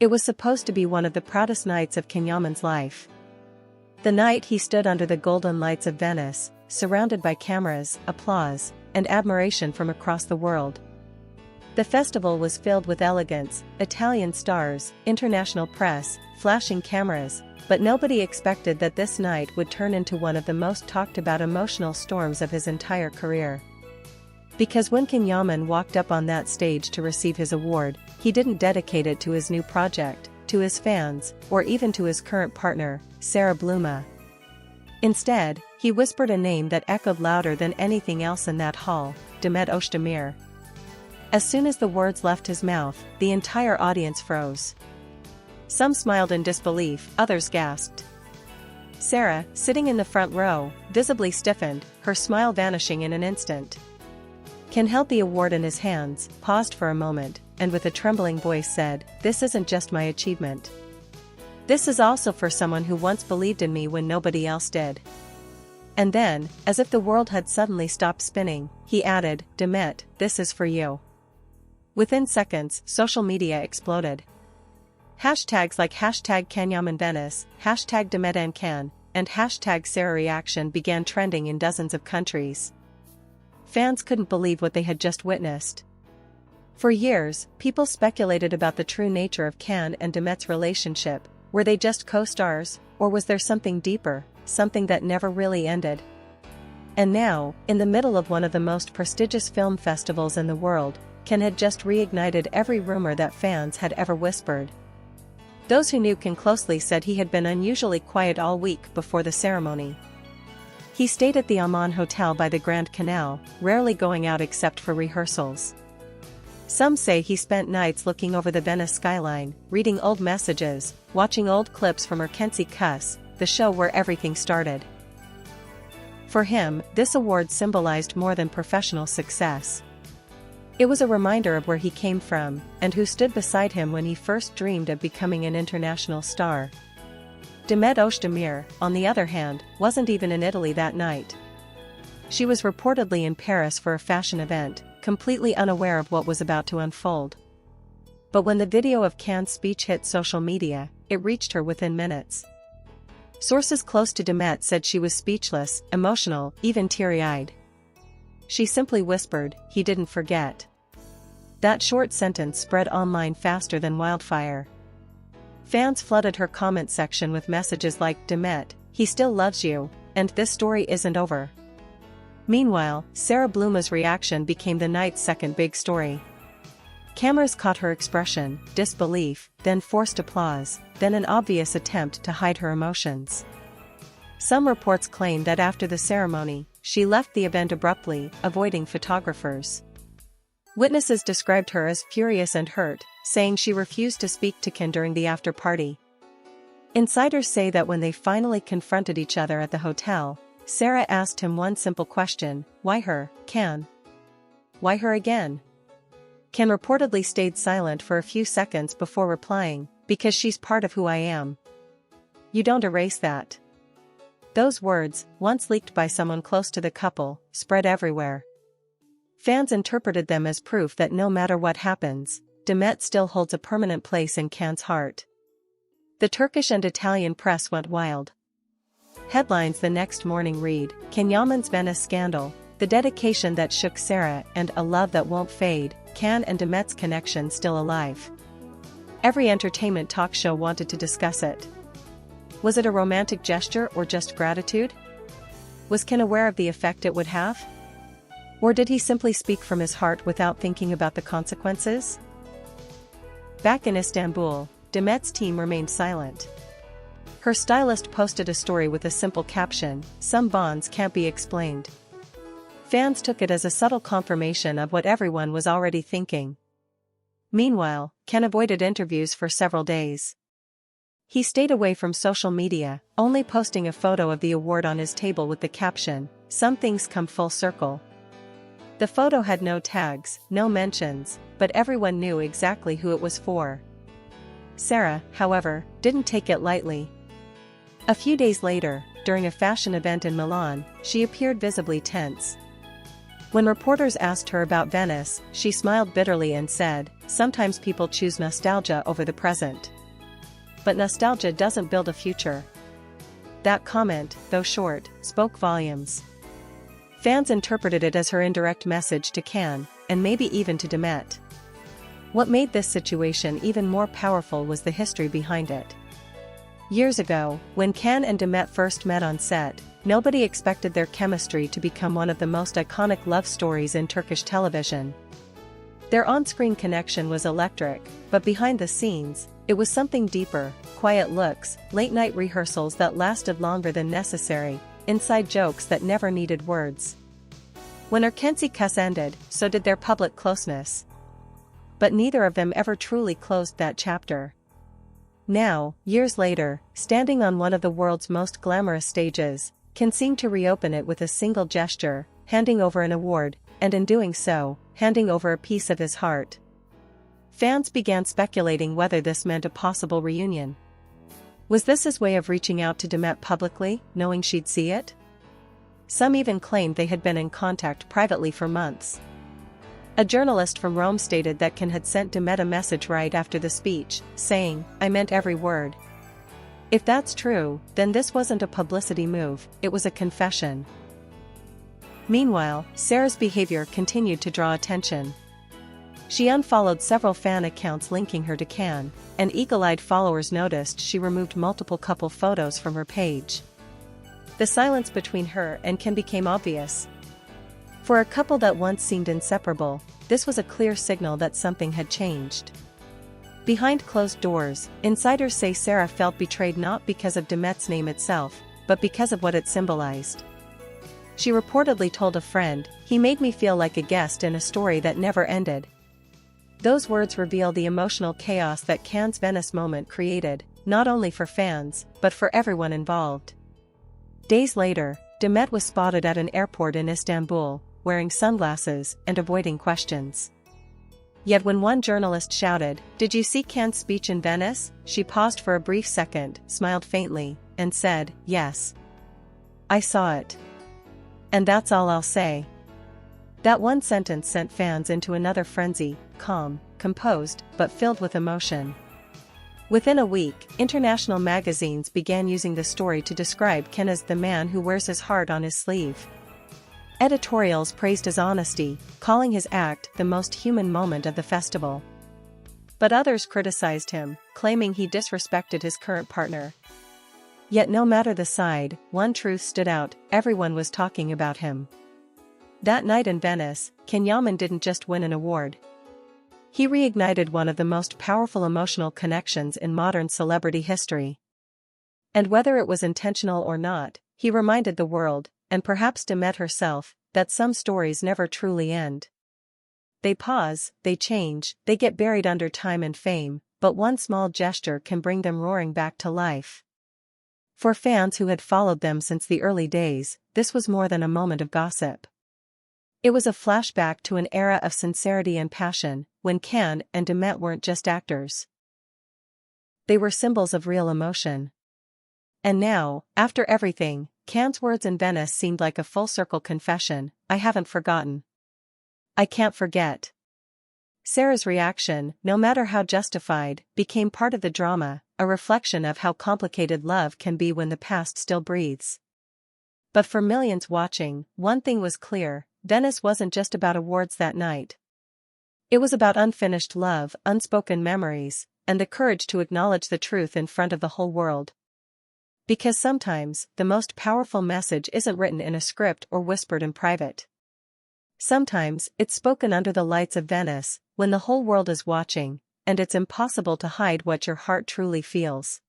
It was supposed to be one of the proudest nights of Can Yaman's life. The night he stood under the golden lights of Venice, surrounded by cameras, applause, and admiration from across the world. The festival was filled with elegance, Italian stars, international press, flashing cameras, but nobody expected that this night would turn into one of the most talked about emotional storms of his entire career. Because when Can Yaman walked up on that stage to receive his award, he didn't dedicate it to his new project, to his fans, or even to his current partner, Sara. Instead, he whispered a name that echoed louder than anything else in that hall, Demet Özdemir. As soon as the words left his mouth, the entire audience froze. Some smiled in disbelief, others gasped. Sara, sitting in the front row, visibly stiffened, her smile vanishing in an instant. Can held the award in his hands, paused for a moment, and with a trembling voice said, "This isn't just my achievement. This is also for someone who once believed in me when nobody else did." And then, as if the world had suddenly stopped spinning, he added, "Demet, this is for you." Within seconds, social media exploded. Hashtags like #Can Yaman Venice, #DemetAndCan, and #SaraReaction began trending in dozens of countries. Fans couldn't believe what they had just witnessed. For years, people speculated about the true nature of Can and Demet's relationship. Were they just co-stars, or was there something deeper, something that never really ended? And now, in the middle of one of the most prestigious film festivals in the world, Can had just reignited every rumor that fans had ever whispered. Those who knew Can closely said he had been unusually quiet all week before the ceremony. He stayed at the Aman Hotel by the Grand Canal, rarely going out except for rehearsals. Some say he spent nights looking over the Venice skyline, reading old messages, watching old clips from Erkenci Kuss, the show where everything started. For him, this award symbolized more than professional success. It was a reminder of where he came from, and who stood beside him when he first dreamed of becoming an international star. Demet Özdemir, on the other hand, wasn't even in Italy that night. She was reportedly in Paris for a fashion event, completely unaware of what was about to unfold. But when the video of Can's speech hit social media, it reached her within minutes. Sources close to Demet said she was speechless, emotional, even teary-eyed. She simply whispered, "He didn't forget." That short sentence spread online faster than wildfire. Fans flooded her comment section with messages like, "Demet, he still loves you, and this story isn't over." Meanwhile, Sara's reaction became the night's second big story. Cameras caught her expression, disbelief, then forced applause, then an obvious attempt to hide her emotions. Some reports claim that after the ceremony, she left the event abruptly, avoiding photographers. Witnesses described her as furious and hurt, saying she refused to speak to Can during the after-party. Insiders say that when they finally confronted each other at the hotel, Sara asked him one simple question: "Why her, Can? Why her again?" Can reportedly stayed silent for a few seconds before replying, "Because she's part of who I am. You don't erase that." Those words, once leaked by someone close to the couple, spread everywhere. Fans interpreted them as proof that no matter what happens, Demet still holds a permanent place in Can's heart. The Turkish and Italian press went wild. Headlines the next morning read, "Can Yaman's Venice scandal, the dedication that shook Sara and a love that won't fade, Can and Demet's connection still alive." Every entertainment talk show wanted to discuss it. Was it a romantic gesture or just gratitude? Was Can aware of the effect it would have? Or did he simply speak from his heart without thinking about the consequences? Back in Istanbul, Demet's team remained silent. Her stylist posted a story with a simple caption, "Some bonds can't be explained." Fans took it as a subtle confirmation of what everyone was already thinking. Meanwhile, Can avoided interviews for several days. He stayed away from social media, only posting a photo of the award on his table with the caption, "Some things come full circle." The photo had no tags, no mentions, but everyone knew exactly who it was for. Sara, however, didn't take it lightly. A few days later, during a fashion event in Milan, she appeared visibly tense. When reporters asked her about Venice, she smiled bitterly and said, sometimes people choose nostalgia over the present. But nostalgia doesn't build a future. That comment, though short, spoke volumes. Fans interpreted it as her indirect message to Can, and maybe even to Demet. What made this situation even more powerful was the history behind it. Years ago, when Can and Demet first met on set, nobody expected their chemistry to become one of the most iconic love stories in Turkish television. Their on-screen connection was electric, but behind the scenes, it was something deeper: quiet looks, late-night rehearsals that lasted longer than necessary, inside jokes that never needed words. When Erkenci Kuss ended, so did their public closeness. But neither of them ever truly closed that chapter. Now, years later, standing on one of the world's most glamorous stages, Can seemed to reopen it with a single gesture, handing over an award, and in doing so, handing over a piece of his heart. Fans began speculating whether this meant a possible reunion. Was this his way of reaching out to Demet publicly, knowing she'd see it? Some even claimed they had been in contact privately for months. A journalist from Rome stated that Can had sent Demet a message right after the speech, saying, "I meant every word." If that's true, then this wasn't a publicity move, it was a confession. Meanwhile, Sara's behavior continued to draw attention. She unfollowed several fan accounts linking her to Can, and eagle-eyed followers noticed she removed multiple couple photos from her page. The silence between her and Can became obvious. For a couple that once seemed inseparable, this was a clear signal that something had changed. Behind closed doors, insiders say Sara felt betrayed not because of Demet's name itself, but because of what it symbolized. She reportedly told a friend, "He made me feel like a guest in a story that never ended." Those words reveal the emotional chaos that Can's Venice moment created, not only for fans, but for everyone involved. Days later, Demet was spotted at an airport in Istanbul, wearing sunglasses and avoiding questions. Yet when one journalist shouted, "Did you see Can's speech in Venice?" she paused for a brief second, smiled faintly, and said, "Yes. I saw it. And that's all I'll say." That one sentence sent fans into another frenzy, calm, composed, but filled with emotion. Within a week, international magazines began using the story to describe Can as the man who wears his heart on his sleeve. Editorials praised his honesty, calling his act the most human moment of the festival. But others criticized him, claiming he disrespected his current partner. Yet no matter the side, one truth stood out: everyone was talking about him. That night in Venice, Can Yaman didn't just win an award. He reignited one of the most powerful emotional connections in modern celebrity history. And whether it was intentional or not, he reminded the world, and perhaps Demet herself, that some stories never truly end. They pause, they change, they get buried under time and fame, but one small gesture can bring them roaring back to life. For fans who had followed them since the early days, this was more than a moment of gossip. It was a flashback to an era of sincerity and passion, when Can and Demet weren't just actors. They were symbols of real emotion. And now, after everything, Can's words in Venice seemed like a full-circle confession: "I haven't forgotten. I can't forget." Sara's reaction, no matter how justified, became part of the drama, a reflection of how complicated love can be when the past still breathes. But for millions watching, one thing was clear: Venice wasn't just about awards that night. It was about unfinished love, unspoken memories, and the courage to acknowledge the truth in front of the whole world. Because sometimes, the most powerful message isn't written in a script or whispered in private. Sometimes, it's spoken under the lights of Venice, when the whole world is watching, and it's impossible to hide what your heart truly feels.